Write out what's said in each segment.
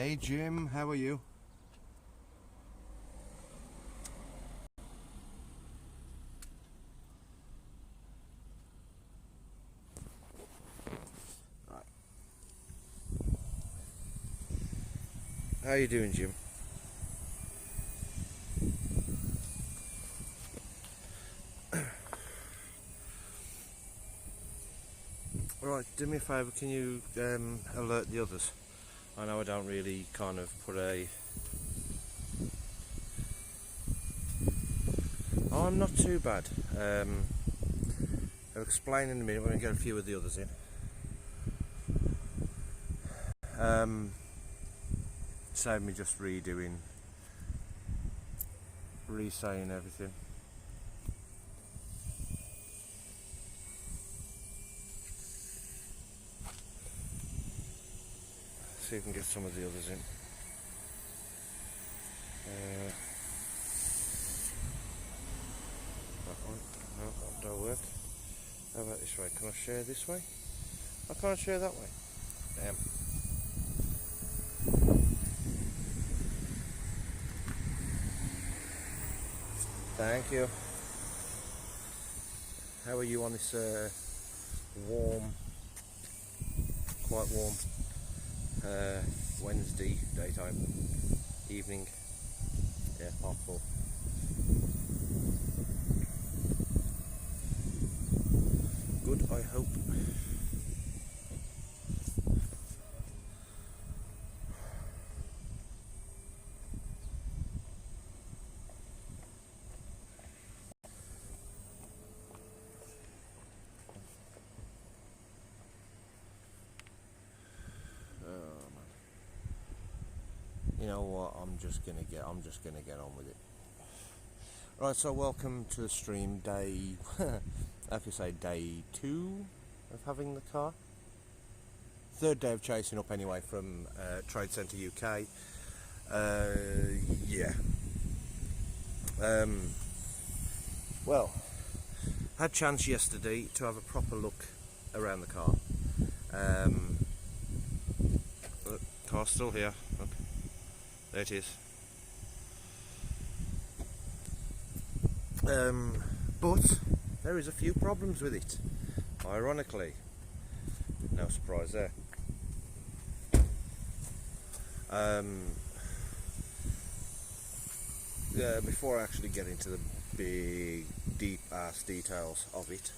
Hey Jim, how are you? Right. How you doing, Jim? Right, do me a favour, can you alert the others? I know I don't really kind of put a... Oh, I'm not too bad. I'll explain in a minute when we get a few of the others in. Save me just re-saying everything. See if we can get some of the others in. That one. No, that don't work. How about this way? Can I share this way? I can't share that way. Damn. Thank you. How are you on this warm, quite warm Wednesday daytime, evening? Yeah, 4:30. Good, I hope. You know what? I'm just gonna get on with it. Right, so welcome to the stream day. If you say day 2 of having the car, third day of chasing up anyway from Trade Centre UK. Yeah. Well, had chance yesterday to have a proper look around the car. Look, car's still here. Look, there it is. But there is a few problems with it. Ironically, no surprise there. Before I actually get into the big, deep-ass details of it,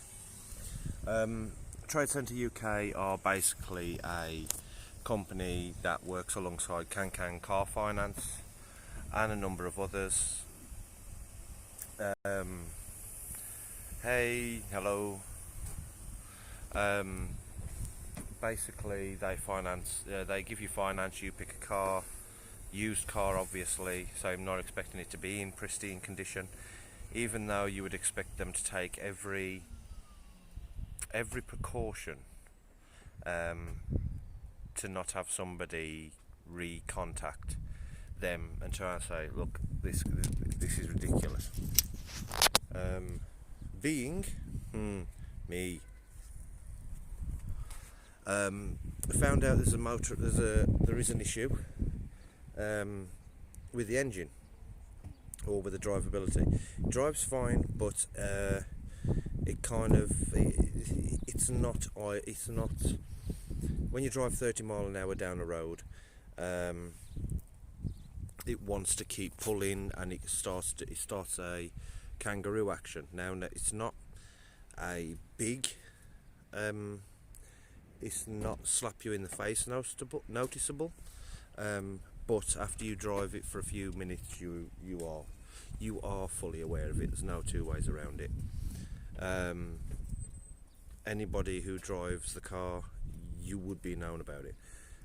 Trade Centre UK are basically a company that works alongside Can Car Finance and a number of others. Hey, hello. Basically, they finance. They give you finance. You pick a car, used car, obviously. So I'm not expecting it to be in pristine condition, even though you would expect them to take every precaution to not have somebody recontact them and try and say, look, this is ridiculous. Being me, found out there is an issue with the engine, or with the drivability. It drives fine, but it's not when you drive 30 mile an hour down a road, it wants to keep pulling, and it starts a kangaroo action. Now it's not a big it's not slap you in the face noticeable, but after you drive it for a few minutes, you are fully aware of it. There's no two ways around it. Anybody who drives the car, you would be known about it,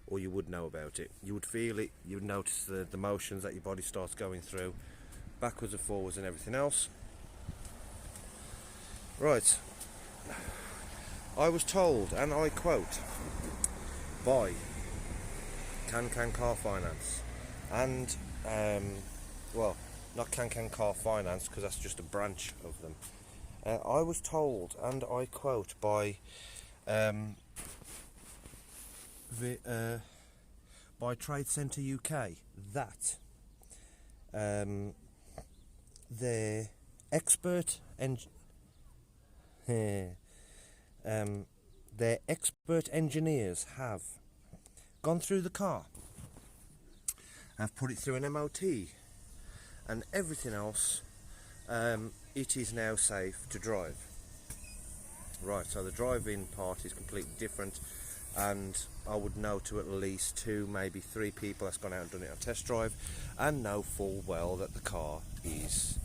or you would know about it. You would feel it. You would notice the motions that your body starts going through, backwards and forwards and everything else. Right. I was told, and I quote, by Can Car Finance, and well, not Can Car Finance, because that's just a branch of them. I was told, and I quote, by by Trade Centre UK that their expert their expert engineers have gone through the car, have put it through an MOT and everything else. It is now safe to drive. Right, so the driving part is completely different, and I would know to at least 2, maybe 3 people that's gone out and done it on test drive and know full well that the car is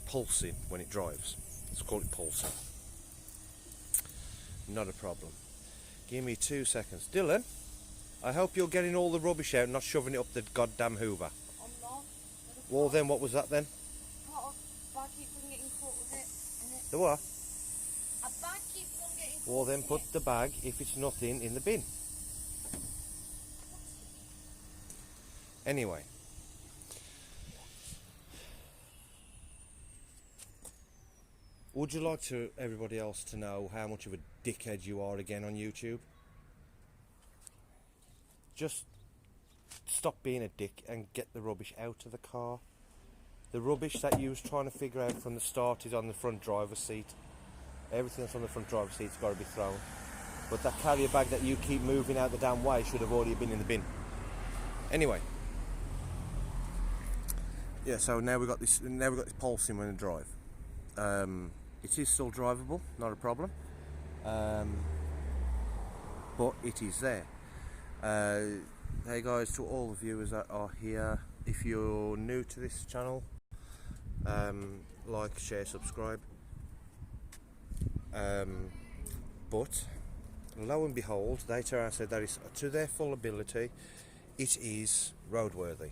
pulsing when it drives. Let's call it pulsing. Not a problem. Give me 2 seconds. Dylan, I hope you're getting all the rubbish out and not shoving it up the goddamn Hoover. I'm not. Well then, what was that then? Bag keeps on getting caught with it, innit? The what? A bag keeps on getting caught. Well then with put it. the bag, if it's nothing, in the bin. Anyway. Would you like to everybody else to know how much of a dickhead you are again on YouTube? Just stop being a dick and get the rubbish out of the car. The rubbish that you was trying to figure out from the start is on the front driver's seat. Everything that's on the front driver's seat's got to be thrown. But that carrier bag that you keep moving out the damn way should have already been in the bin. Anyway. Yeah, so now we've got this pulsing when I drive. It is still drivable, not a problem. But it is there. Hey guys, to all the viewers that are here, if you're new to this channel, like, share, subscribe. But lo and behold, they turn around and said that is, to their full ability, it is roadworthy.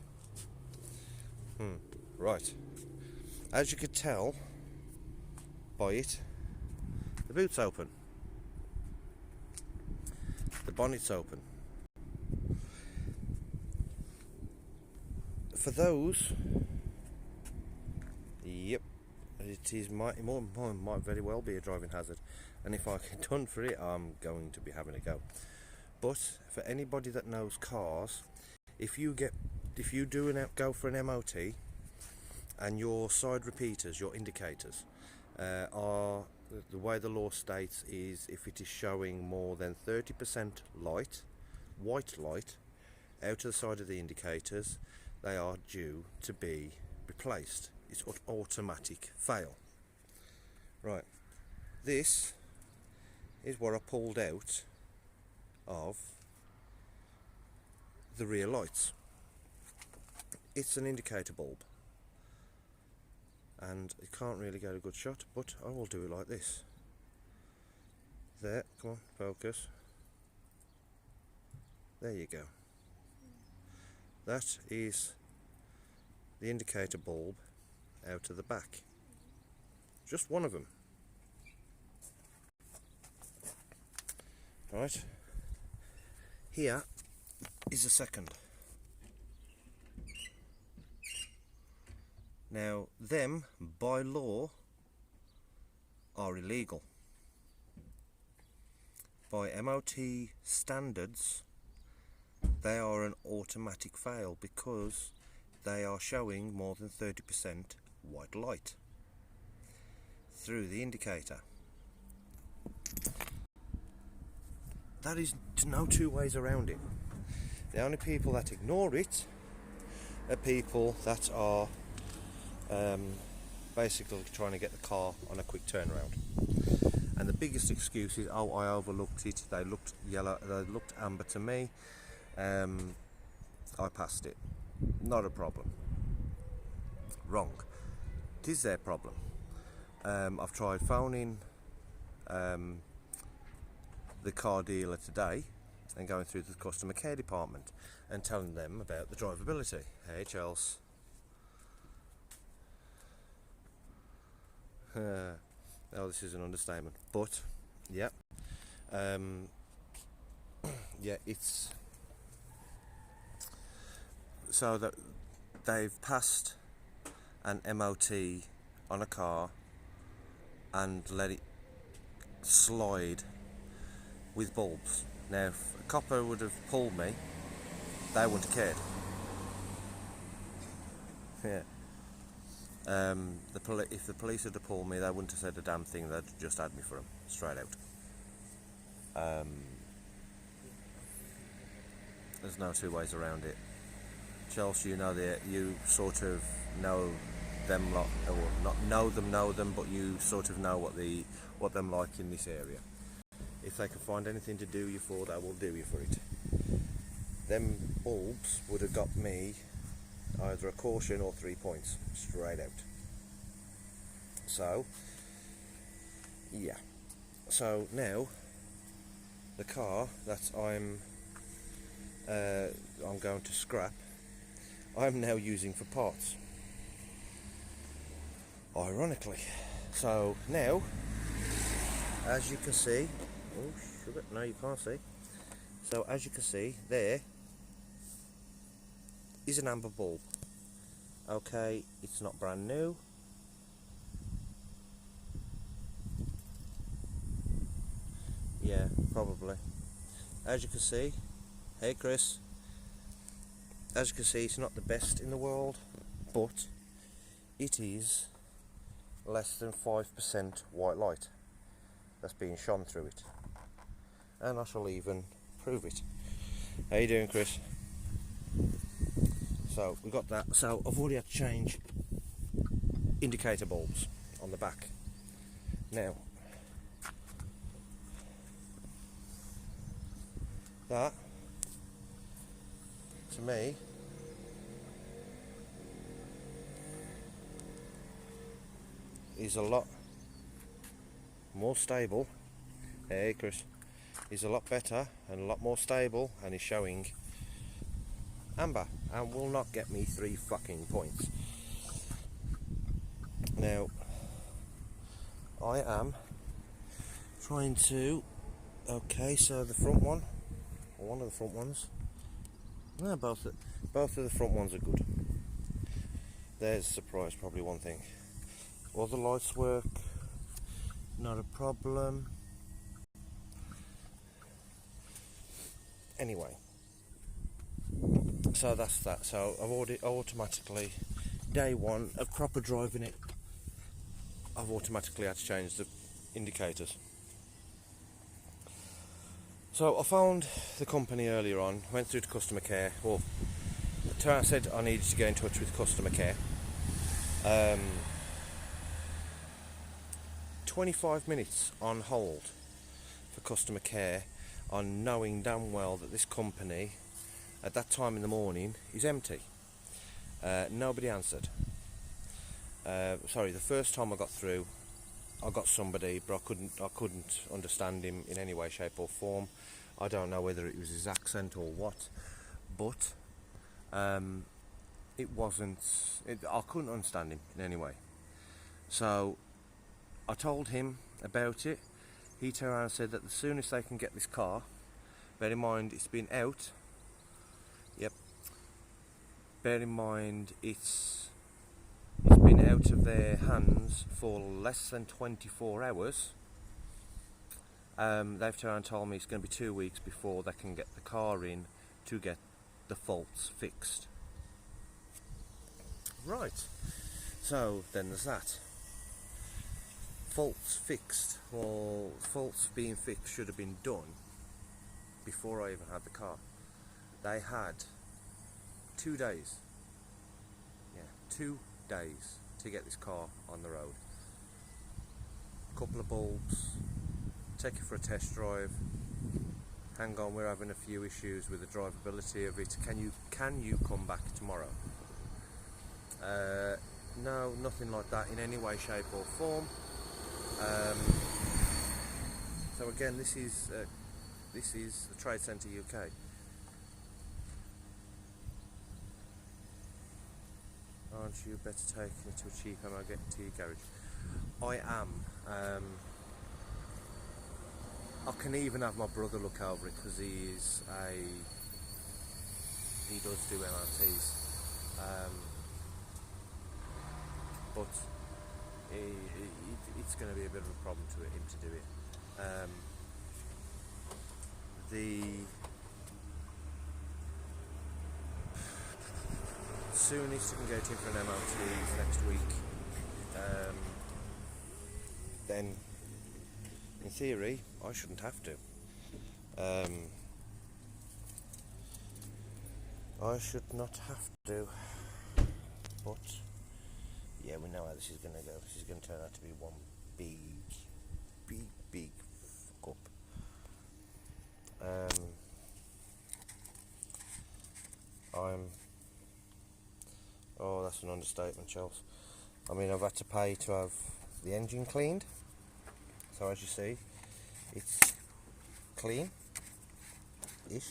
Right. As you could tell by it, the boot's open, the bonnet's open. For those, yep, it is might very well be a driving hazard, and if I get done for it, I'm going to be having a go. But for anybody that knows cars, if you go for an MOT and your side repeaters, your indicators, are the way the law states is if it is showing more than 30% light, white light, out to the side of the indicators, they are due to be replaced. It's automatic fail. Right, this is what I pulled out of the rear lights. It's an indicator bulb, and it can't really get a good shot, but I will do it like this. There, come on, focus. There you go. That is the indicator bulb out of the back. Just one of them. Right. Here is a second. Now, them, by law, are illegal. By MOT standards, they are an automatic fail because they are showing more than 30% white light through the indicator. That is no two ways around it. The only people that ignore it are people that are basically trying to get the car on a quick turnaround. And the biggest excuse is, oh, I overlooked it, they looked yellow, they looked amber to me, I passed it. Not a problem. Wrong. It is their problem. I've tried phoning the car dealer today and going through the customer care department and telling them about the drivability. Hey Charles. Oh, this is an understatement, but yeah, yeah, it's so that they've passed an MOT on a car and let it slide with bulbs. Now, if a copper would have pulled me, they wouldn't have cared. Yeah. If the police had pulled me, they wouldn't have said a damn thing. They'd just had me for them, straight out. There's no two ways around it. Chelsea, you sort of know them lot, or not know them, but you sort of know what them like in this area. If they can find anything to do you for, they will do you for it. Them bulbs would have got me either a caution or 3 points, straight out. So, yeah. So now, the car that I'm going to scrap, I'm now using for parts. Ironically. So now, as you can see, oh sugar, no you can't see. So as you can see, there is an amber bulb. Okay, it's not brand new. Yeah, probably. As you can see, hey Chris, as you can see, it's not the best in the world, but it is less than 5% white light that's being shone through it. And I shall even prove it. How you doing, Chris? So we got that. So I've already had to change indicator bulbs on the back. Now that, to me, is a lot more stable. Hey Chris, is a lot better and a lot more stable, and is showing amber and will not get me 3 fucking points. Now I am trying to, okay, so the front one, or one of the front ones, no, both of the front ones are good. There's a surprise, probably one thing. All the lights work, not a problem. Anyway, so that's that. So I've already automatically, day one of proper driving it, I've automatically had to change the indicators. So I phoned the company earlier on, went through to customer care. Well, I said I needed to get in touch with customer care. 25 minutes on hold for customer care, on knowing damn well that this company at that time in the morning is empty. Nobody answered. Sorry, the first time I got through, I got somebody, but I couldn't understand him in any way, shape or form. I don't know whether it was his accent or what, but it wasn't. I couldn't understand him in any way. So I told him about it. He turned around and said that the soonest they can get this car, bear in mind it's been out. Yep. Bear in mind it's been out of their hands for less than 24 hours. They've turned around and told me it's going to be 2 weeks before they can get the car in to get the faults fixed. Right. So then there's that. Faults fixed. Well, faults being fixed should have been done before I even had the car. They had 2 days. Yeah, 2 days to get this car on the road. Couple of bulbs, take it for a test drive. Hang on, we're having a few issues with the drivability of it. Can you come back tomorrow? No, nothing like that in any way, shape or form. So again, this is the Trade Centre UK. Aren't you better taking it to a cheap MOT garage? I am. I can even have my brother look over it because he does do MOTs. But it's going to be a bit of a problem to him to do it. the soonest you can get in for an MOT is next week. Then, in theory, I shouldn't have to. I should not have to. But, yeah, we know how this is going to go. This is going to turn out to be one big fuck up. Oh, that's an understatement, Charles. I mean, I've had to pay to have the engine cleaned. So as you see, it's clean-ish.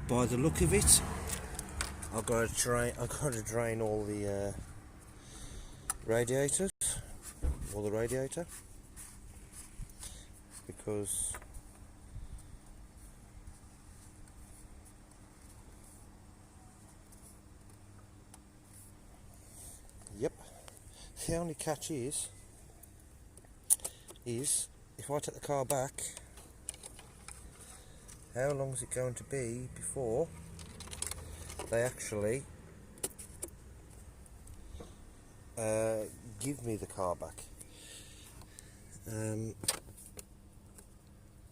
By the look of it, I've got to drain all the radiators, or the radiator, because yep, the only catch is if I take the car back, how long is it going to be before they actually give me the car back?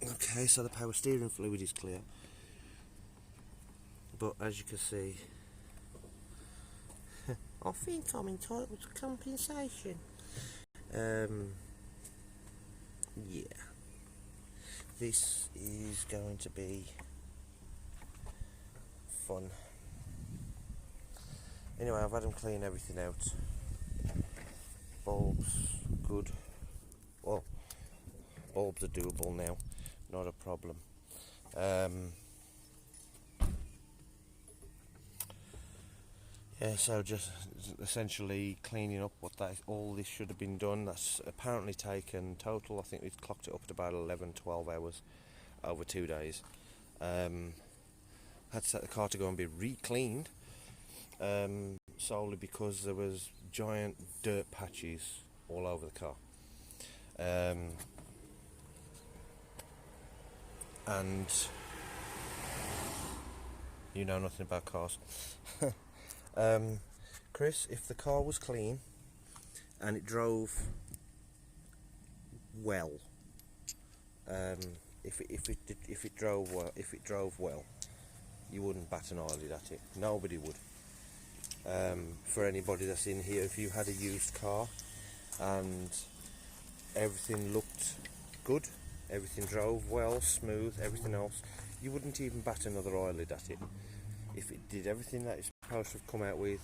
Okay, so the power steering fluid is clear, but as you can see, I think I'm entitled to compensation. Yeah, this is going to be fun. Anyway, I've had them clean everything out. Bulbs, good. Well, bulbs are doable now, not a problem. Yeah, so just essentially cleaning up all this should have been done. That's apparently taken total, I think we've clocked it up at about 11-12 hours over 2 days. Had to set the car to go and be re-cleaned, solely because there was giant dirt patches all over the car. And you know nothing about cars. Chris, if the car was clean and it drove well, if it drove well, you wouldn't bat an eyelid at it. Nobody would. For anybody that's in here, if you had a used car and everything looked good, everything drove well, smooth, everything else, you wouldn't even bat another eyelid at it. If it did everything that it's supposed to have come out with,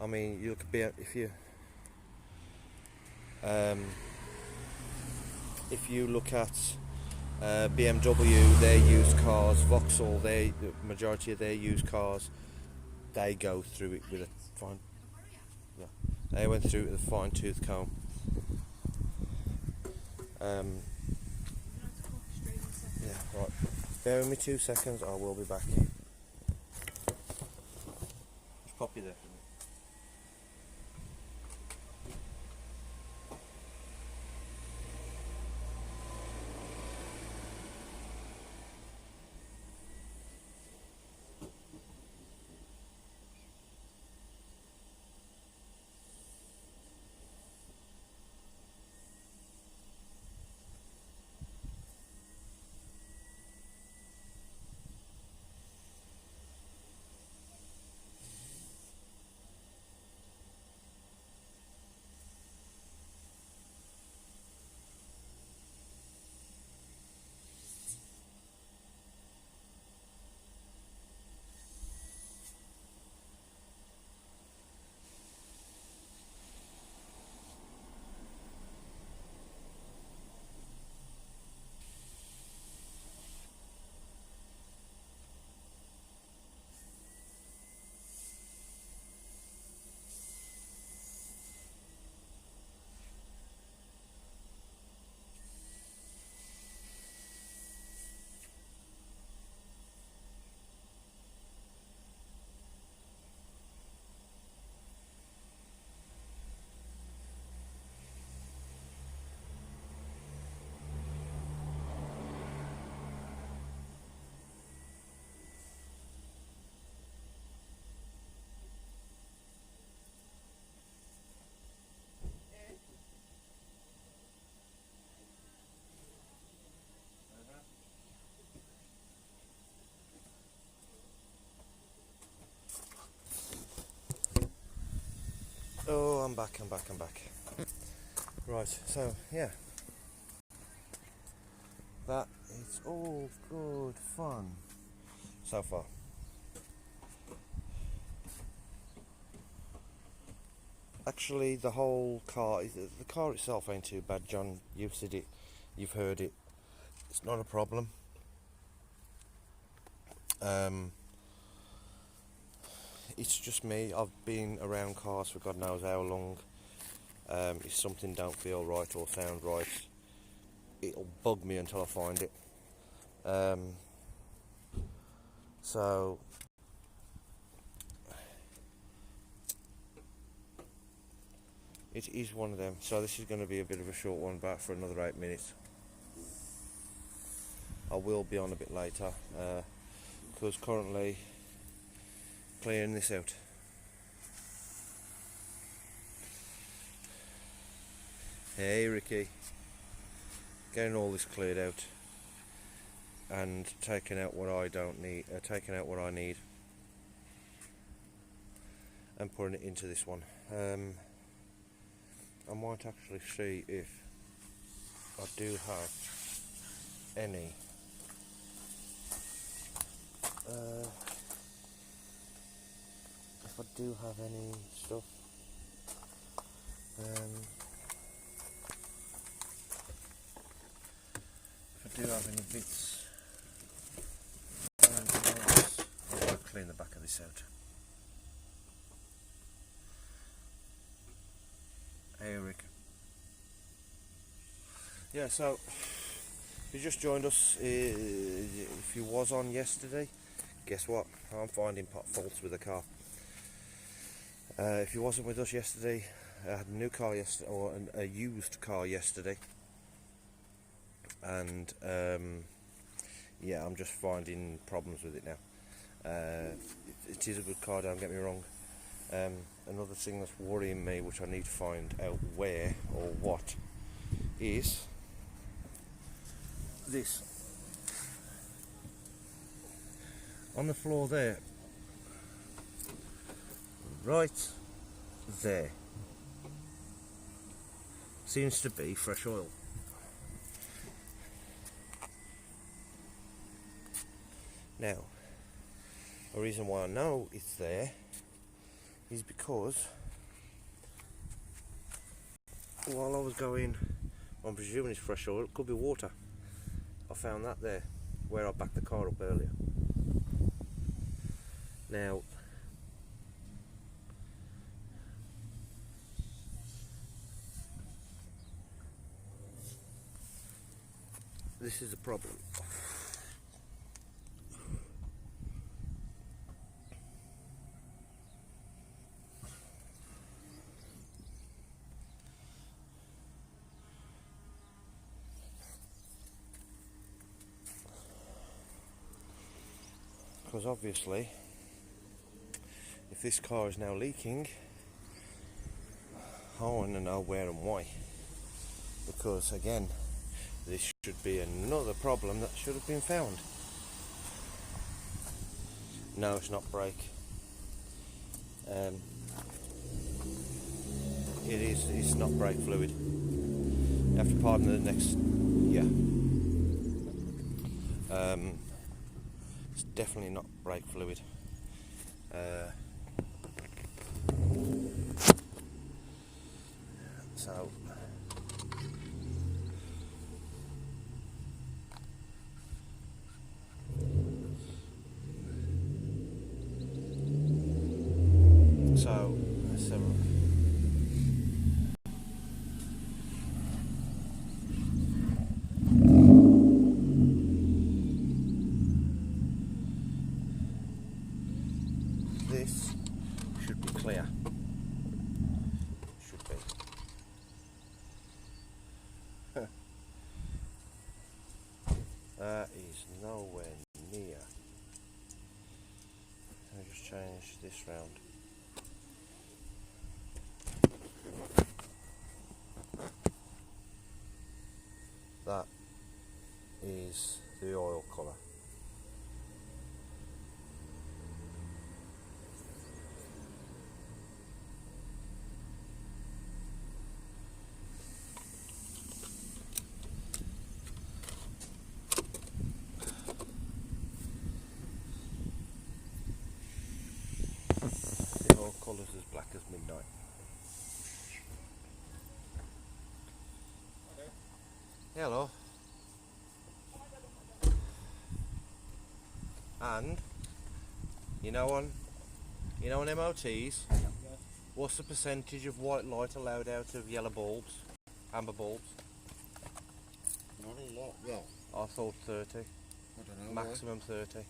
I mean, you look at if you look at BMW, their used cars, Vauxhall, the majority of their used cars, they go through it with a fine. Yeah, they went through it with a fine-tooth comb. Yeah, right. Bear with me 2 seconds. I will be back. Just pop you there. Oh, I'm back. Right, so yeah, that is all good fun so far. Actually, the whole car, the car itself ain't too bad, John. You've said it, you've heard it. It's not a problem. It's just me. I've been around cars for God knows how long. If something don't feel right or sound right, it'll bug me until I find it. So it is one of them. So this is going to be a bit of a short one, back for another 8 minutes. I will be on a bit later because currently clearing this out. Hey Ricky, getting all this cleared out and taking out what I don't need, taking out what I need and putting it into this one. I might actually see if I do have any if I do have any stuff. If I do have any bits, I'm going to clean the back of this out. Hey Rick. Yeah, so if you just joined us, if you was on yesterday, guess what? I'm finding faults with the car. If you wasn't with us yesterday, I had a new car yesterday, or a used car yesterday, and yeah, I'm just finding problems with it now. It is a good car, don't get me wrong. Another thing that's worrying me, which I need to find out where or what, is this. On the floor there, right there, seems to be fresh oil. Now, the reason why I know it's there is because while I was going, I'm presuming it's fresh oil, it could be water. I found that there where I backed the car up earlier. Now, this is the problem. Because obviously, if this car is now leaking, I want to know where and why. Because again, this should be another problem that should have been found. No, it's not brake. It's not brake fluid. You have to pardon the next, yeah. It's definitely not brake fluid. So let's have a look. This should be clear. Should be. That is nowhere near. Let me just change this round. That is the oil colour. colours as black as midnight. Hello. And you know on MOTs, what's the percentage of white light allowed out of yellow bulbs, amber bulbs? Not a lot. Well, I thought 30, I don't know. maximum 30.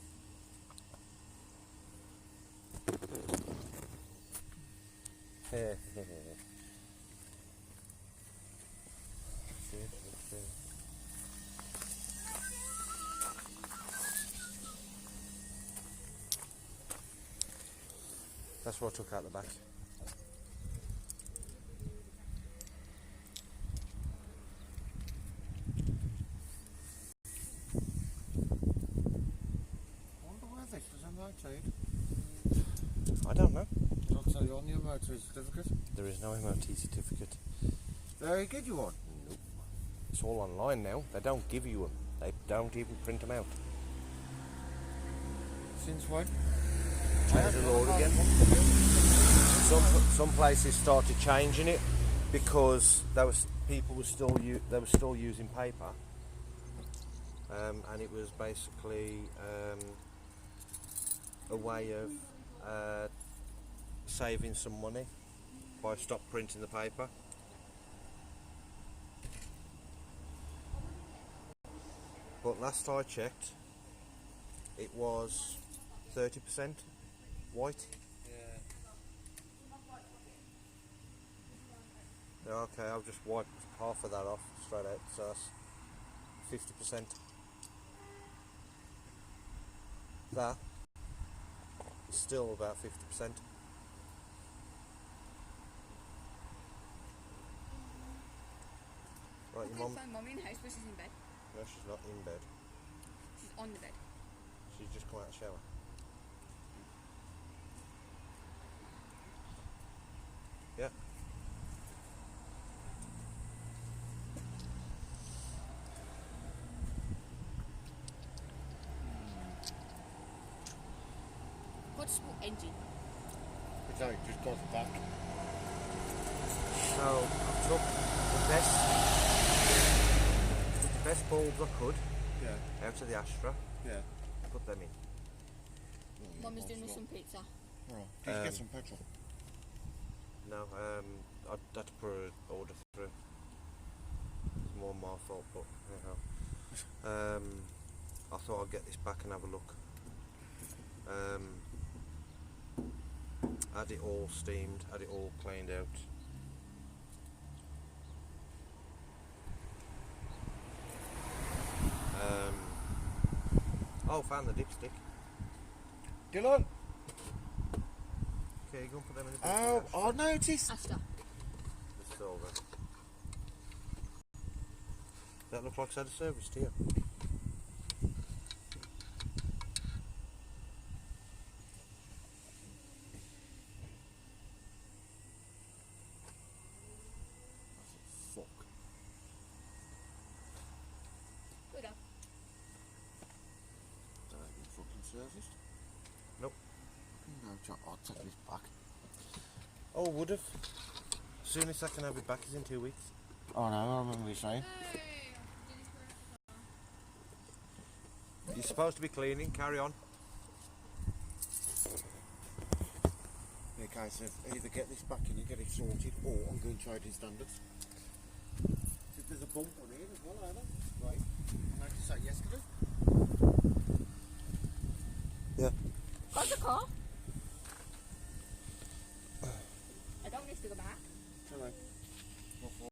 That's what I took out the back. I wonder where this is MOT'd. I don't know. Doesn't say on your MOT certificate. There is no MOT certificate. They give you one. Nope. It's all online now. They don't give you them. They don't even print them out. Since when? Change the law again. Some places started changing it because people were still using paper, and it was basically a way of saving some money by stop printing the paper. But last I checked, it was 30% white. Yeah, okay, I'll just wipe half of that off straight out, so that's 50%. That is still about 50%. Right, your mum? Find Mummy in the house, but she's in bed. No, she's not in bed. She's on the bed. She's just come out of the shower. Yeah. What's the engine? Okay, just goes back. So I took the best bulbs I could Yeah, out of the Astra, yeah. put them in. Mummy's doing us some pizza. Alright, did you get Um, some petrol? No, I had to put an order through. It's more my fault, but anyhow. I thought I'd get this back and have a look. Had it all steamed, had it all cleaned out. Oh, found the dipstick. Dylan! Okay, go and put them in the Oh, Astra. I noticed. Asta. It's over. That look like it's had a service to you. Fuck. Good up. That ain't been fucking serviced. Nope. No, Jack, I'll take this back. Oh, would have. Soonest I can have it back is in 2 weeks. Oh no, I remember you saying. You're supposed to be cleaning, carry on. Okay, so either get this back and you get it sorted, or I'm going trading standards. So there's a bump on here as well, either. Right. I noticed that yesterday. Yeah. Got the car? I don't need to go back.